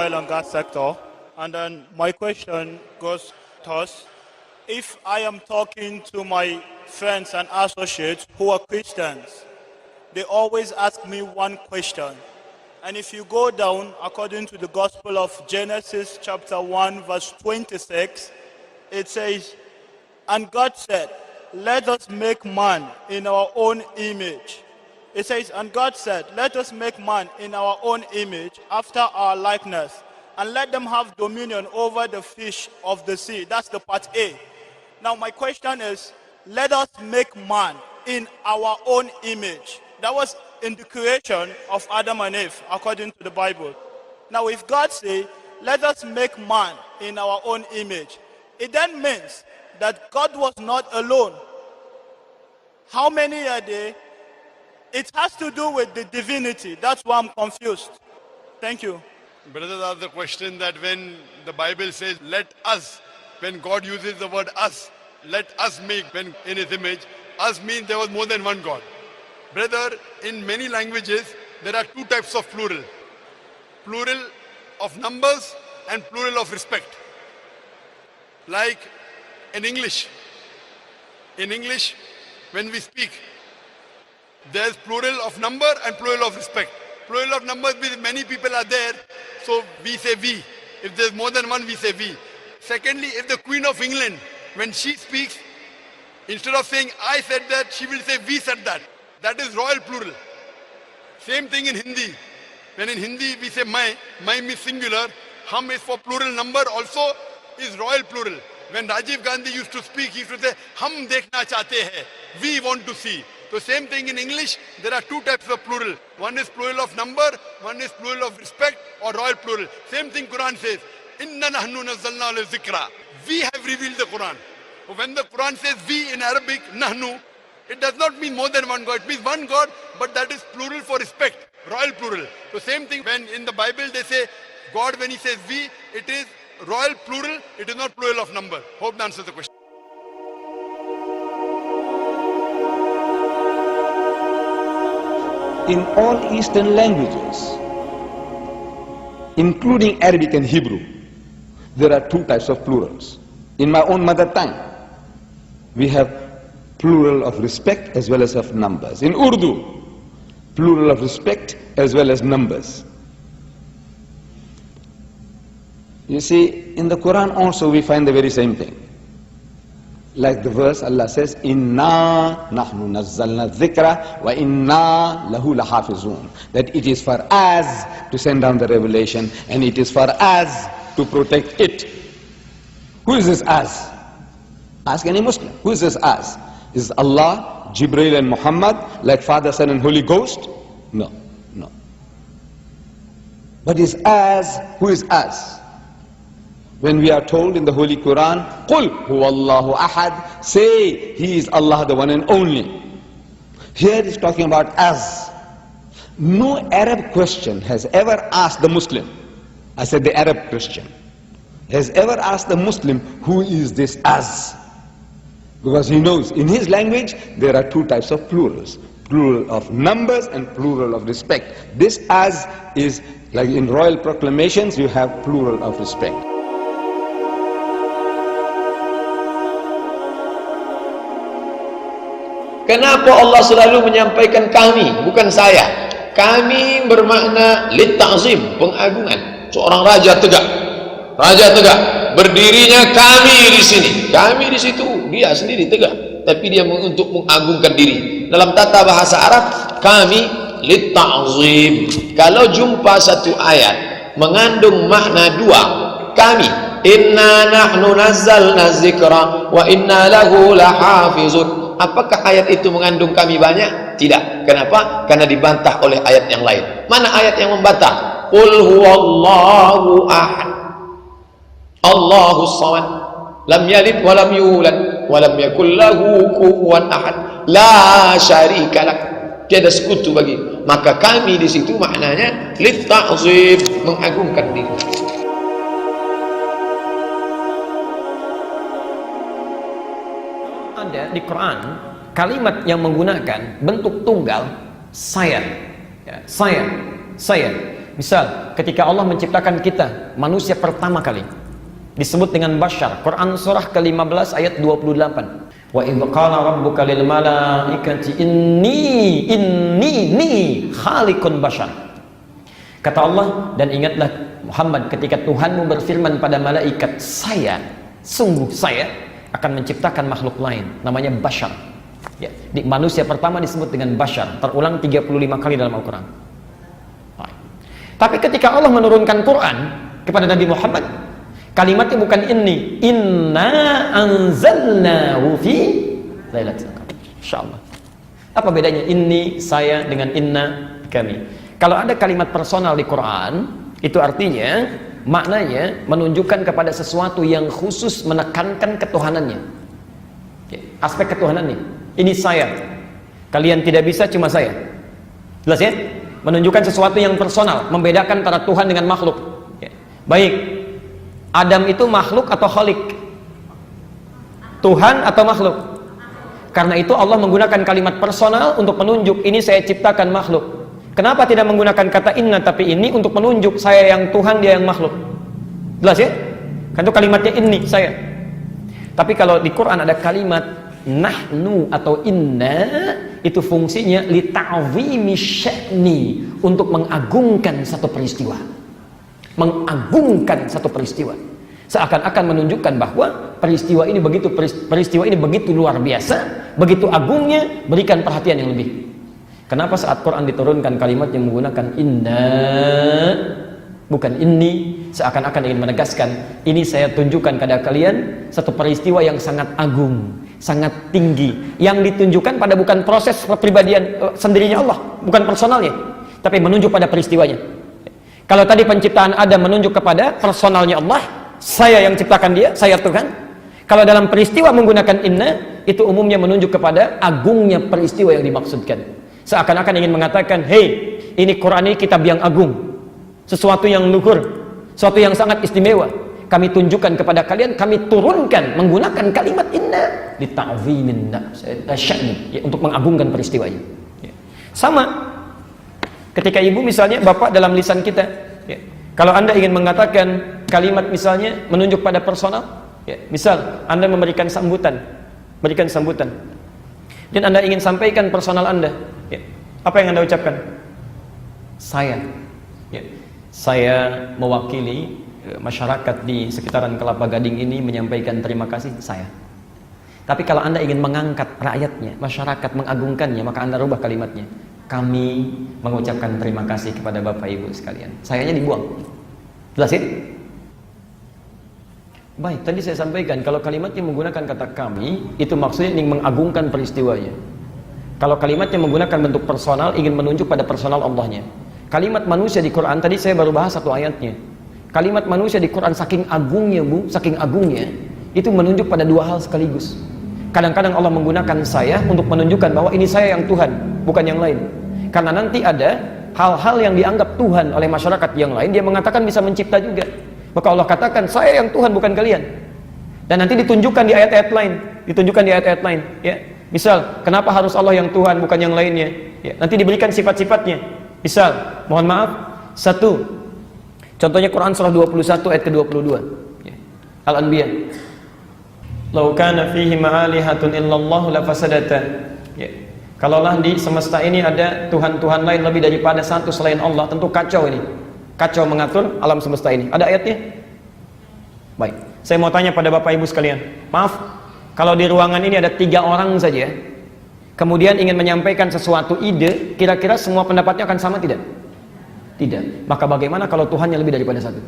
oil and gas sector. And then my question goes thus: if I am talking to my friends and associates who are Christians, they always ask me one question. And if you go down, according to the Gospel of Genesis chapter 1 verse 26, it says, "And God said, let us make man in our own image." It says, "And God said, let us make man in our own image, after our likeness, and let them have dominion over the fish of the sea." That's the part A. Now my question is, let us make man in our own image. That was in the creation of Adam and Eve, according to the Bible. Now if God says, let us make man in our own image, it then means that God was not alone. How many are they? It has to do with the divinity. That's why I'm confused. Thank you. Brothers ask the question that when the Bible says, let us, when God uses the word us, let us make when in his image, us means there was more than one God. Brother, in many languages, there are two types of plural. Plural of numbers and plural of respect. Like in English, when we speak, there's plural of number and plural of respect. Plural of numbers means many people are there, so we say we. If there's more than one, we say we. Secondly, if the Queen of England, when she speaks, instead of saying I said that, she will say we said that. That is royal plural. Same thing in Hindi. When in Hindi we say my means singular, hum is for plural number also is royal plural. When Rajiv Gandhi used to speak, he used to say, hum dekhna chahte hai, we want to see. So same thing in English, there are two types of plural. One is plural of number, one is plural of respect or royal plural. Same thing Quran says, inna nahnu nazzalna al-zikra. We have revealed the Quran. When the Quran says we in Arabic, nahnu, it does not mean more than one God. It means one God, but that is plural for respect, royal plural. So same thing when in the Bible they say God, when he says we, it is royal plural, it is not plural of number. Hope that answers the question. In all Eastern languages, including Arabic and Hebrew, there are two types of plurals. In my own mother tongue, we have plural of respect as well as of numbers. In Urdu, plural of respect as well as numbers. You see, in the Quran also we find the very same thing. Like the verse Allah says, Inna nahnu nazzalna dhikra wa inna lahu lahafizun. That it is for us to send down the revelation and it is for us to protect it. Who is this us? Ask any Muslim. Who is this us? Is Allah, Jibreel and Muhammad, like Father, Son and Holy Ghost? No, no. But is us, who is us? When we are told in the Holy Quran, قُلْ هُوَ اللَّهُ أَحَدٌ, say, He is Allah, the one and only. Here it is talking about us. No Arab Christian has ever asked the Muslim, I said the Arab Christian, has ever asked the Muslim, who is this us? Because he knows in his language there are two types of plurals. Plural of numbers and plural of respect. This us is like in royal proclamations you have plural of respect. Kenapa Allah selalu menyampaikan kami, bukan saya? Kami bermakna litta'zim, pengagungan. Seorang raja tegak. Raja tegak, berdirinya kami di sini. Kami di situ, dia sendiri tegak, tapi dia untuk mengagungkan diri. Dalam tata bahasa Arab, kami litta'zim. Kalau jumpa satu ayat mengandung makna dua, kami, inna nahnu nazzalna dzikra wa inna lahu lahafizun. Apakah ayat itu mengandung kami banyak? Tidak. Kenapa? Karena dibantah oleh ayat yang lain. Mana ayat yang membantah? Qul huwallahu ahad, Allahus samad, lam yalid wa lam yulad wa lam yakul lahu kufuwan ahad, la syarikalah, tiada sekutu bagi. Maka kami di situ maknanya litta'zim, mengagungkan diri. Ada di Quran kalimat yang menggunakan bentuk tunggal saya, ya, saya. Misal, ketika Allah menciptakan kita, manusia pertama kali, disebut dengan bashar. Quran surah ke-15 ayat 28. Wa idh qala rabbuka lil malaikati inni khaliqun bashar. Kata Allah, dan ingatlah Muhammad ketika Tuhanmu berfirman pada malaikat, sungguh saya akan menciptakan makhluk lain, namanya bashar. Ya, manusia pertama disebut dengan bashar, terulang 35 kali dalam Al-Quran. Tapi ketika Allah menurunkan Quran kepada Nabi Muhammad, kalimatnya bukan inni, inna anzalnahu fi lailatul qadar. Insyaallah. Apa bedanya inni, saya, dengan inna, kami? Kalau ada kalimat personal di Quran, itu artinya maknanya menunjukkan kepada sesuatu yang khusus, menekankan ketuhanannya. Aspek ketuhanannya. Ini saya. Kalian tidak bisa, cuma saya. Jelas ya? Menunjukkan sesuatu yang personal, membedakan antara Tuhan dengan makhluk. Baik. Adam itu makhluk atau khalik? Tuhan atau makhluk? Karena itu Allah menggunakan kalimat personal untuk menunjuk ini saya ciptakan makhluk. Kenapa tidak menggunakan kata inna tapi ini untuk menunjuk saya yang Tuhan, dia yang makhluk? Jelas ya? Kan itu kalimatnya ini saya. Tapi kalau di Quran ada kalimat nahnu atau inna, itu fungsinya li ta'zimi sya'ni, untuk mengagungkan satu peristiwa. Mengagungkan satu peristiwa. Seakan-akan menunjukkan bahwa peristiwa ini begitu luar biasa, begitu agungnya, berikan perhatian yang lebih. Kenapa saat Quran diturunkan kalimat yang menggunakan inna, bukan inni? Seakan-akan ingin menegaskan, ini saya tunjukkan kepada kalian satu peristiwa yang sangat agung, sangat tinggi, yang ditunjukkan pada bukan proses kepribadian sendirinya Allah, bukan personalnya, tapi menunjuk pada peristiwanya. Kalau tadi penciptaan Adam menunjuk kepada personalnya Allah, saya yang ciptakan dia, saya Tuhan. Kalau dalam peristiwa menggunakan inna, itu umumnya menunjuk kepada agungnya peristiwa yang dimaksudkan. Seakan-akan ingin mengatakan, hei, ini Quran ini kitab yang agung, sesuatu yang luhur, sesuatu yang sangat istimewa. Kami tunjukkan kepada kalian, kami turunkan menggunakan kalimat inna li ta'zimin sya'ni, ya, untuk mengagungkan peristiwanya. Ya. Sama ketika ibu misalnya, bapak dalam lisan kita, ya, kalau anda ingin mengatakan kalimat misalnya menunjuk pada personal, ya, misal anda memberikan sambutan, dan anda ingin sampaikan personal anda, ya, apa yang anda ucapkan? Saya, ya, saya mewakili masyarakat di sekitaran Kelapa Gading ini menyampaikan terima kasih, saya. Tapi kalau anda ingin mengangkat rakyatnya, masyarakat, mengagungkannya, maka anda rubah kalimatnya, kami mengucapkan terima kasih kepada bapak ibu sekalian. Sayanya dibuang. Jelas ya? Baik, tadi saya sampaikan kalau kalimatnya menggunakan kata kami, itu maksudnya ingin mengagungkan peristiwanya. Kalau kalimatnya menggunakan bentuk personal, ingin menunjuk pada personal Allahnya. Kalimat manusia di Quran, tadi saya baru bahas satu ayatnya. Kalimat manusia di Quran saking agungnya, Bu, saking agungnya, itu menunjuk pada dua hal sekaligus. Kadang-kadang Allah menggunakan saya untuk menunjukkan bahwa ini saya yang Tuhan, bukan yang lain. Karena nanti ada hal-hal yang dianggap Tuhan oleh masyarakat yang lain, dia mengatakan bisa mencipta juga. Maka Allah katakan, saya yang Tuhan, bukan kalian. Dan nanti ditunjukkan di ayat-ayat lain, ya. Misal, kenapa harus Allah yang Tuhan, bukan yang lainnya? Ya. Nanti diberikan sifat-sifatnya. Misal, mohon maaf, satu, contohnya Quran surah 21 ayat ke-22, ya. Al-Anbiya. Lau kana fihi ma'alihatun illallahu lafasadata. Ya. Kalaulah di semesta ini ada Tuhan-Tuhan lain lebih daripada satu selain Allah, tentu kacau ini. Kacau mengatur alam semesta ini. Ada ayatnya? Baik, saya mau tanya pada bapak ibu sekalian, maaf, kalau di ruangan ini ada 3 orang saja, kemudian ingin menyampaikan sesuatu ide, kira-kira semua pendapatnya akan sama tidak? Tidak. Maka bagaimana kalau Tuhannya lebih daripada satu?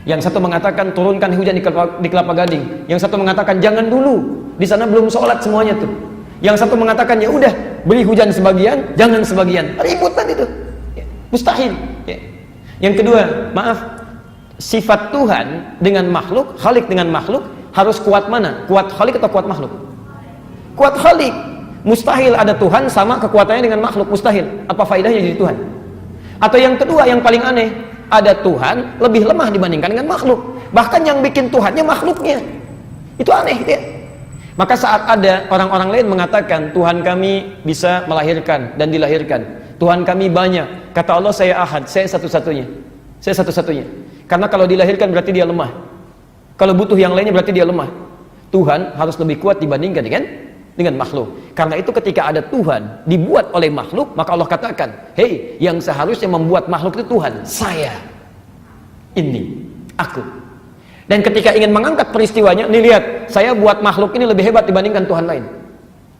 Yang satu mengatakan turunkan hujan di Kelapa Gading, yang satu mengatakan jangan dulu, di sana belum sholat semuanya tuh. Yang satu mengatakan ya udah, beri hujan sebagian, jangan sebagian. Ributan itu. Ya, mustahil. Ya. Yang kedua, maaf, sifat Tuhan dengan makhluk, Khalik dengan makhluk, harus kuat mana? Kuat Khalik atau kuat makhluk? Kuat Khalik. Mustahil ada Tuhan sama kekuatannya dengan makhluk, mustahil. Apa faedahnya jadi Tuhan? Atau yang kedua, yang paling aneh, ada Tuhan lebih lemah dibandingkan dengan makhluk. Bahkan yang bikin Tuhannya makhluknya. Itu aneh, ya. Maka saat ada orang-orang lain mengatakan Tuhan kami bisa melahirkan dan dilahirkan, Tuhan kami banyak, Kata Allah, saya ahad, saya satu-satunya. Saya satu-satunya. Karena kalau dilahirkan berarti dia lemah. Kalau butuh yang lainnya berarti dia lemah. Tuhan harus lebih kuat dibandingkan dengan makhluk. Karena itu ketika ada Tuhan dibuat oleh makhluk, maka Allah katakan, hei, yang seharusnya membuat makhluk itu Tuhan, saya. Ini, aku. Dan ketika ingin mengangkat peristiwanya, nih lihat, saya buat makhluk ini lebih hebat dibandingkan Tuhan lain.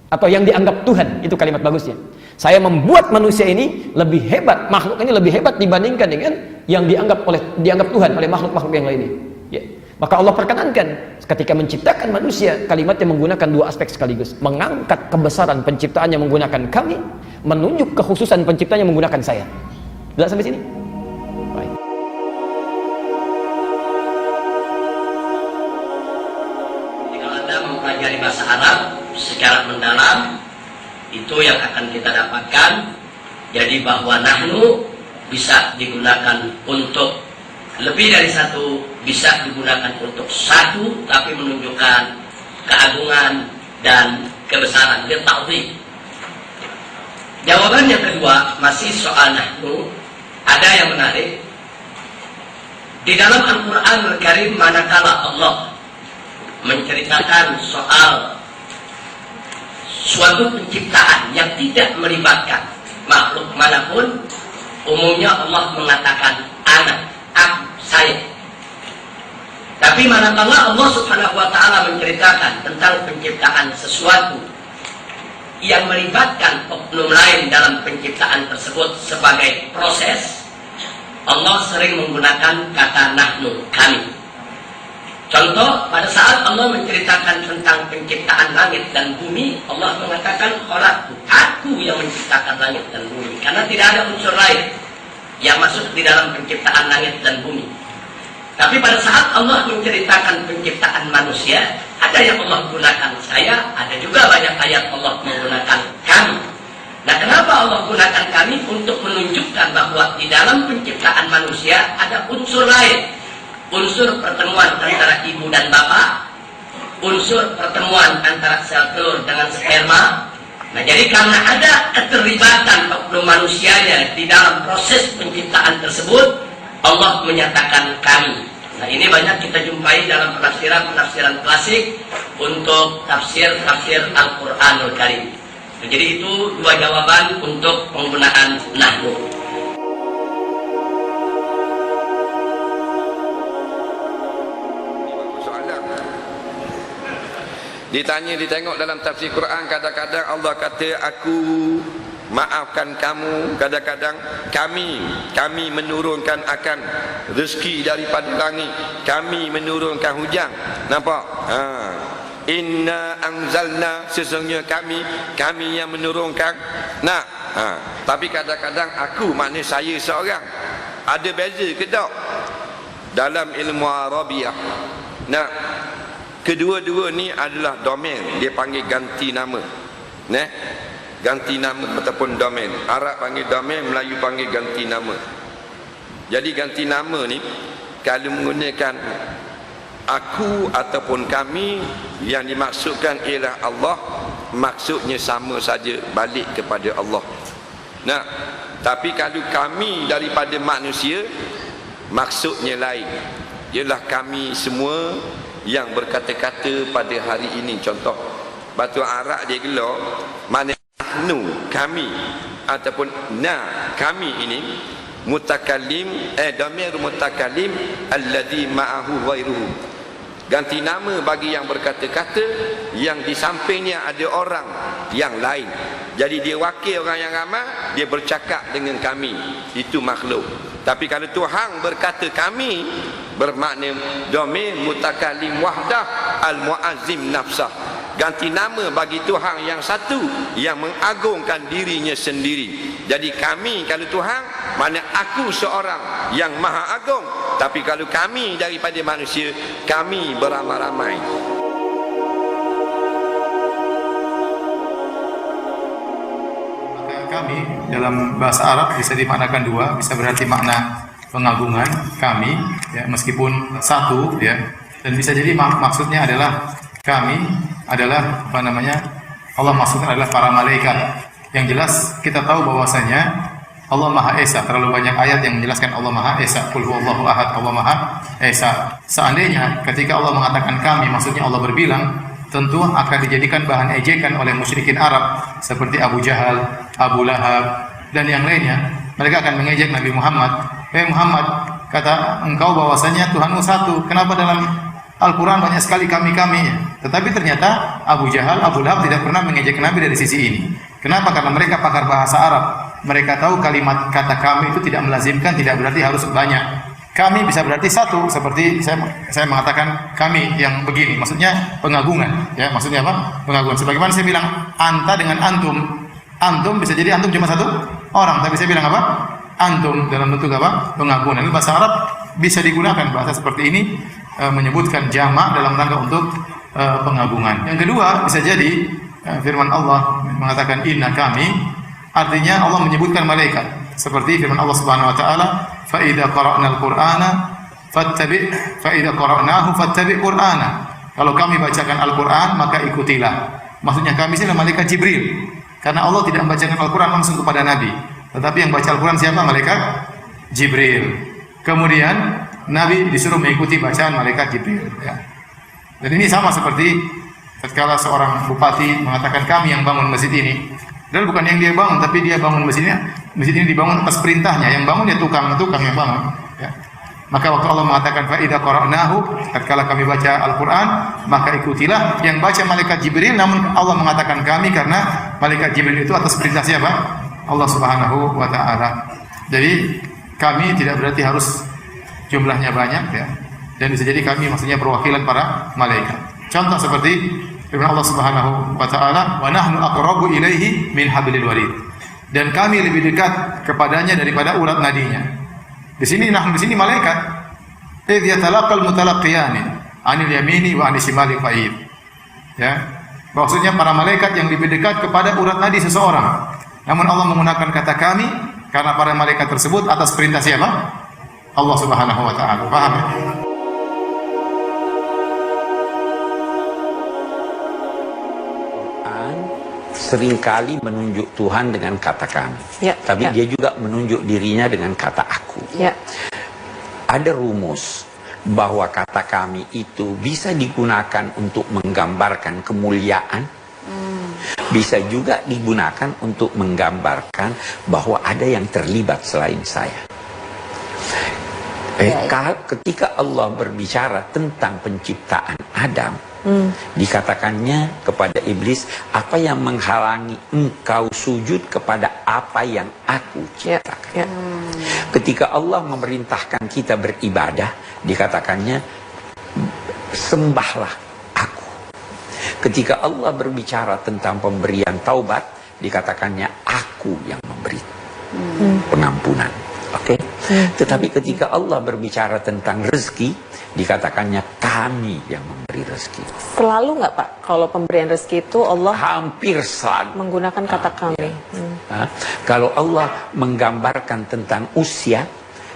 Atau yang dianggap Tuhan, itu kalimat bagusnya. Saya membuat manusia ini lebih hebat, makhluk ini lebih hebat dibandingkan dengan yang dianggap Tuhan oleh makhluk-makhluk yang lainnya. Ya. Maka Allah perkenankan ketika menciptakan manusia, kalimatnya menggunakan dua aspek sekaligus. Mengangkat kebesaran penciptaannya menggunakan kami, menunjuk kekhususan penciptanya menggunakan saya. Jelas sampai sini? Baik. Kalau Anda mempelajari bahasa Arab secara mendalam, itu yang akan kita dapatkan. Jadi bahwa nahnu bisa digunakan untuk lebih dari satu, bisa digunakan untuk satu, tapi menunjukkan keagungan dan kebesaran, ta'zim. Jawaban yang kedua masih soal nahnu. Ada yang menarik di dalam Al-Quran Al-Karim, manakala Allah menceritakan soal suatu penciptaan yang tidak melibatkan makhluk manapun, umumnya Allah mengatakan anak, aku, saya. Tapi manakala Allah Subhanahu wa Ta'ala menceritakan tentang penciptaan sesuatu yang melibatkan oknum lain dalam penciptaan tersebut sebagai proses, Allah sering menggunakan kata nahnu, kami. Contoh, pada saat Allah menceritakan tentang penciptaan langit dan bumi, Allah mengatakan khalaqtu, aku yang menciptakan langit dan bumi. Karena tidak ada unsur lain yang masuk di dalam penciptaan langit dan bumi. Tapi pada saat Allah menceritakan penciptaan manusia, ada yang Allah gunakan saya, ada juga banyak ayat Allah menggunakan kami. Nah, kenapa Allah gunakan kami? Untuk menunjukkan bahwa di dalam penciptaan manusia ada unsur lain. Unsur pertemuan antara ibu dan bapak, unsur pertemuan antara sel telur dengan sperma. Nah, jadi karena ada keterlibatan oknum manusianya di dalam proses penciptaan tersebut, Allah menyatakan kami. Nah, ini banyak kita jumpai dalam penafsiran klasik untuk tafsir Al-Quranul Karim. Nah, jadi itu dua jawaban untuk penggunaan nahnu. Ditengok dalam tafsir Quran, kadang-kadang Allah kata aku maafkan kamu, kadang-kadang kami menurunkan akan rezeki daripada langit, kami menurunkan hujan. Nampak? Inna anzalna, sesungguhnya kami yang menurunkan. Nah, tapi kadang-kadang aku, maknanya saya seorang. Ada beza ke tak dalam ilmu Arabiah? Nah, kedua-dua ni adalah domain, dia panggil ganti nama. Ganti nama ataupun domain. Arab panggil domain, Melayu panggil ganti nama. Jadi ganti nama ni kalau menggunakan aku ataupun kami, yang dimaksudkan ialah Allah, maksudnya sama saja, balik kepada Allah. Nah, tapi kalau kami daripada manusia, maksudnya lain. Ialah kami semua yang berkata-kata pada hari ini. Contoh, batu Arab dia gelar mana nahnu, kami, ataupun kami ini mutakallim, dhamir mutakallim alladhi ma'ahu ghairuhu, ganti nama bagi yang berkata-kata yang di sampingnya ada orang yang lain. Jadi dia wakil orang yang ramai, dia bercakap dengan kami, itu makhluk. Tapi kalau Tuhan berkata kami, bermakna dhamir mutakallim wahdah al-muazzim nafsah, ganti nama bagi Tuhan yang satu yang mengagungkan dirinya sendiri. Jadi kami kalau Tuhan, mana aku seorang yang maha agung. Tapi kalau kami daripada manusia, kami beramai-ramai. Kami dalam bahasa Arab bisa dimaknakan dua, bisa berarti makna pengagungan kami, ya, meskipun satu, ya, dan bisa jadi maksudnya adalah kami adalah Allah maksudnya adalah para malaikat. Yang jelas kita tahu bahwasanya Allah Maha Esa, terlalu banyak ayat yang menjelaskan Allah Maha Esa. Qul huwallahu ahad, Allah Maha Esa. Seandainya ketika Allah mengatakan kami, maksudnya Allah berbilang, tentu akan dijadikan bahan ejekan oleh musyrikin Arab seperti Abu Jahal, Abu Lahab, dan yang lainnya. Mereka akan mengejek Nabi Muhammad. Muhammad, kata engkau bahwasanya Tuhanmu satu. Kenapa dalam Al-Quran banyak sekali kami-kami? Tetapi ternyata Abu Jahal, Abu Lahab tidak pernah mengejek Nabi dari sisi ini. Kenapa? Karena mereka pakar bahasa Arab. Mereka tahu kalimat kata kami itu tidak melazimkan, tidak berarti harus banyak. Kami bisa berarti satu, seperti saya mengatakan kami yang begini, maksudnya pengagungan. Ya, maksudnya apa? Pengagungan. Sebagaimana saya bilang anta dengan antum. Antum bisa jadi antum cuma satu orang, tapi saya bilang apa? Antum dalam bentuk apa? Pengagungan. Ini bahasa Arab bisa digunakan bahasa seperti ini menyebutkan jamak dalam rangka untuk pengagungan. Yang kedua bisa jadi firman Allah mengatakan inna kami, artinya Allah menyebutkan malaikat seperti firman Allah Subhanahu wa taala fa idza qara'nal qur'ana fattabi' fa idza qara'nahu fattabi' qur'ana. Kalau kami bacakan Al-Qur'an maka ikutilah. Maksudnya kami sini malaikat Jibril. Karena Allah tidak membacakan Al-Qur'an langsung kepada Nabi, tetapi yang baca Al-Qur'an siapa? Malaikat Jibril. Kemudian Nabi disuruh mengikuti bacaan malaikat Jibril. Ya. Dan ini sama seperti tatkala seorang bupati mengatakan kami yang bangun masjid ini. Dan bukan yang dia bangun, tapi dia bangun masjidnya. Masjid ini dibangun atas perintahnya. Yang bangun ya tukang yang bangun. Ya. Maka waktu Allah mengatakan fa idza qara'nahu, tatkala kami baca Al-Qur'an, maka ikutilah. Yang baca malaikat Jibril, namun Allah mengatakan kami karena malaikat Jibril itu atas perintah siapa? Allah Subhanahu wa taala. Jadi kami tidak berarti harus jumlahnya banyak ya. Dan bisa jadi kami maksudnya perwakilan para malaikat. Contoh seperti firman Allah Subhanahu wa taala, "Wa nahnu aqrabu ilaihi min hablil warid." Dan kami lebih dekat kepadanya daripada urat nadinya. Di sini di sini malaikat. Idz yatalaqal mutalaqiyani 'anil yamini wa 'anil shimali qa'id. Ya. Maksudnya para malaikat yang lebih dekat kepada urat nadi seseorang. Namun Allah menggunakan kata kami karena para malaikat tersebut atas perintah siapa? Allah Subhanahu wa taala. Paham? Seringkali menunjuk Tuhan dengan kata kami, tapi dia juga menunjuk dirinya dengan kata aku. Ada rumus bahwa kata kami itu bisa digunakan untuk menggambarkan kemuliaan, bisa juga digunakan untuk menggambarkan bahwa ada yang terlibat selain saya. Ketika Allah berbicara tentang penciptaan Adam, dikatakannya kepada iblis, apa yang menghalangi engkau sujud kepada apa yang aku ciptakan. Ketika Allah memerintahkan kita beribadah, dikatakannya sembahlah aku. Ketika Allah berbicara tentang pemberian taubat, dikatakannya aku yang memberi pengampunan. Oke. Tetapi ketika Allah berbicara tentang rezeki, dikatakannya kami yang memberi rezeki. Selalu nggak Pak, kalau pemberian rezeki itu Allah hampir selalu menggunakan kata kami. Kalau Allah menggambarkan tentang usia,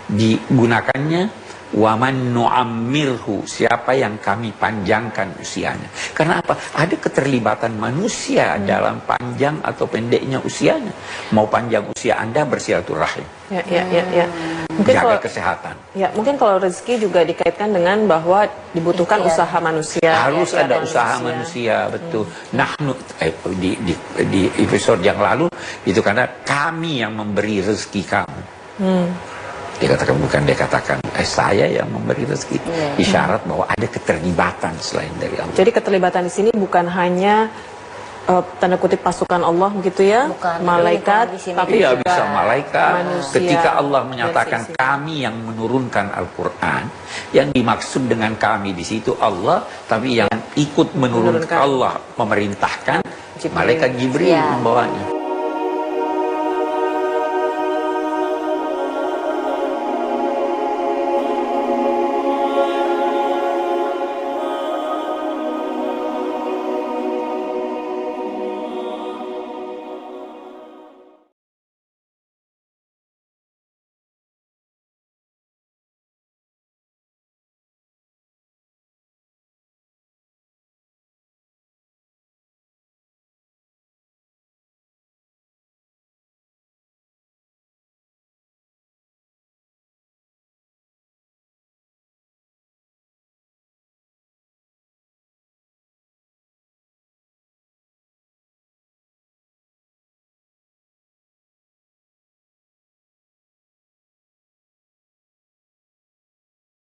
digunakannya waman nu'ammirhu, siapa yang kami panjangkan usianya. Karena apa? Ada keterlibatan manusia dalam panjang atau pendeknya usianya. Mau panjang usia Anda bersilaturahim. Mungkin jaga kalau, kesehatan. Mungkin kalau rezeki juga dikaitkan dengan bahwa dibutuhkan usaha manusia. Harus ada usaha manusia, betul. Nahnu di episode yang lalu itu karena kami yang memberi rezeki kamu. Dikatakan bukan dikatakan saya yang memberi rezeki. Isyarat bahwa ada keterlibatan selain dari Allah. Jadi keterlibatan di sini bukan hanya tanda kutip pasukan Allah begitu ya, malaikat, tapi juga bisa malaikat. Manusia. Ketika Allah menyatakan kami yang menurunkan Al-Quran, yang dimaksud dengan kami di situ Allah, tapi yang ikut menurunkan Allah memerintahkan Malaikat Jibril membawanya.